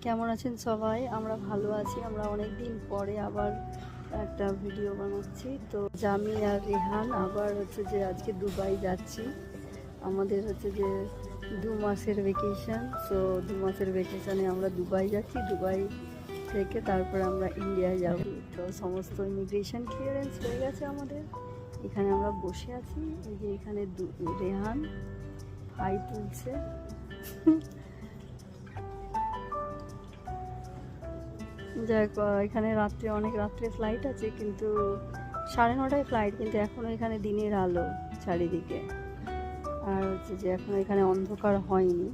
কেমন আছেন সবাই? আমরা ভালো আছি। আমরা অনেক দিন পরে আবার একটা ভিডিও বানাচ্ছি। তো জামি আর রেহান আবার হচ্ছে যে আজকে দুবাই যাচ্ছি। আমাদের হচ্ছে যে 2 মাসের ভেকেশন। সো 2 মাসের ভেকেশনে আমরা দুবাই যাচ্ছি। দুবাই থেকে তারপরে আমরা ইন্ডিয়ায় যাব। তো সমস্ত ইমিগ্রেশন ক্লিয়ারেন্স হয়ে গেছে আমাদের। এখানে আমরা বসে আছি। এই যে এখানে রেহান হাই তুলছে। যাক, এখানে অনেক রাত্রে ফ্লাইট আছে, কিন্তু 9:30টায় ফ্লাইট, কিন্তু এখনও এখানে দিনের আলো চারিদিকে। আর হচ্ছে যে এখনও এখানে অন্ধকার হয়নি।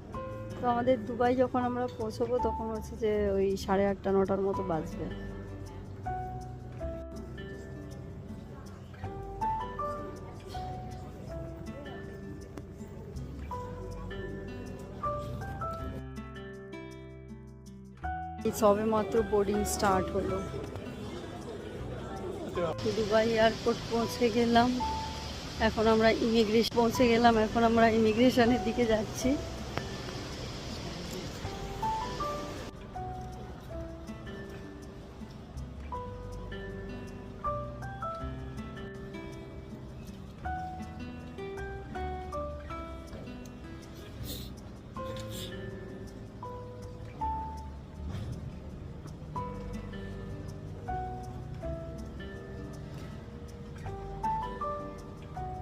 তো আমাদের দুবাই যখন আমরা পৌঁছবো তখন হচ্ছে যে ওই 8:30 9টার মতো বাজবে। সবে মাত্র বোর্ডিং স্টার্ট হলো। দুবাই এয়ারপোর্ট পৌঁছে গেলাম। এখন আমরা ইমিগ্রেশনের দিকে যাচ্ছি।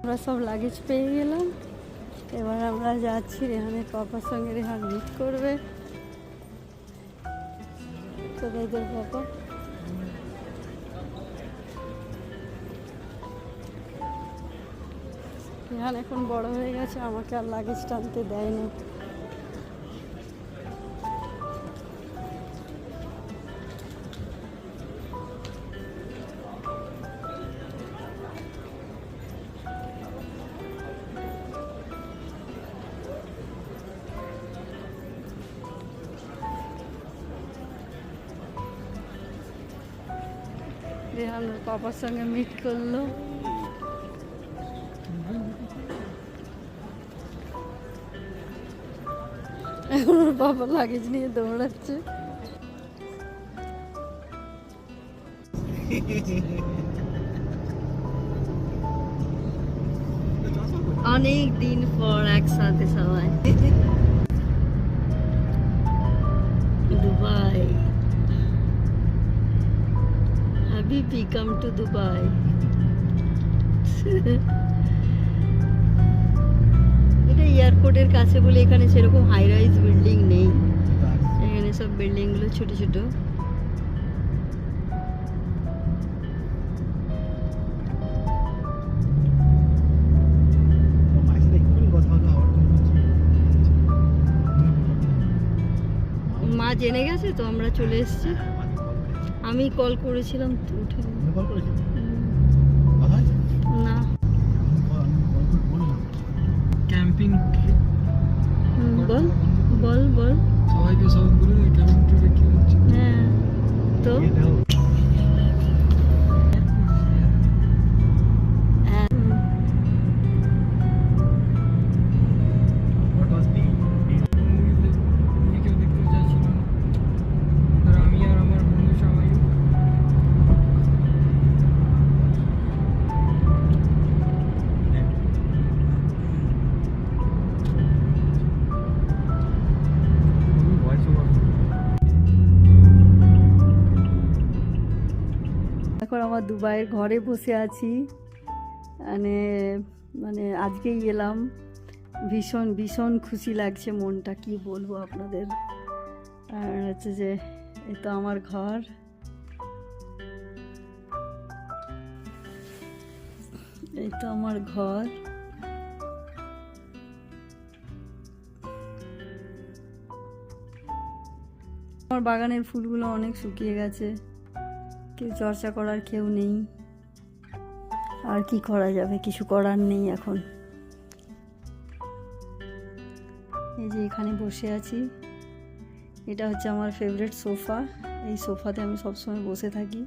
আমরা সব লাগেজ পেয়ে গেলাম। এবার আমরা যাচ্ছি রেহানের পাপার সঙ্গে। রেহান মিট করবে। কোথায় তোর পাপা? রেহান এখন বড় হয়ে গেছে, আমাকে আর লাগেজ টানতে দেয় না। রেহান ওর পাপার সঙ্গে মিট করলো। এখন ওর বাবা লাগেজ নিয়ে দৌড়াচ্ছে। অনেক দিন পর একসাথে সবাই দুবাই। হাবিবি কাম টু দুবাই। এটা এয়ারপোর্টের কাছে বলে এখানে সেরকম হাই রাইজ বিল্ডিং নেই। এখানে সব বিল্ডিং গুলো ছোট ছোট। মা জেনে গেছে তো আমরা চলে এসেছি। আমি কল করেছিলাম, উঠে না। ক্যাম্পিং বল বল বল সবাইকে সব বলে ক্যাম্পিং ট্রিপে কি হচ্ছে। হ্যাঁ, তো এখন আমার দুবাইয়ের ঘরে বসে আছি। মানে মানে আজকেই এলাম। ভীষণ ভীষণ খুশি লাগছে, মনটা কি বলবো আপনাদের। আর হচ্ছে যে এই তো আমার ঘর। এই তো আমার ঘর। আমার বাগানের ফুলগুলো অনেক শুকিয়ে গেছে, কেউ চর্চা করার কেউ নেই। আর কি করা যাবে, কিছু করার নেই এখন। এই যে এখানে বসে আছি। এটা হচ্ছে আমার ফেভারিট সোফা। এই সোফাতে আমি সবসময় বসে থাকি।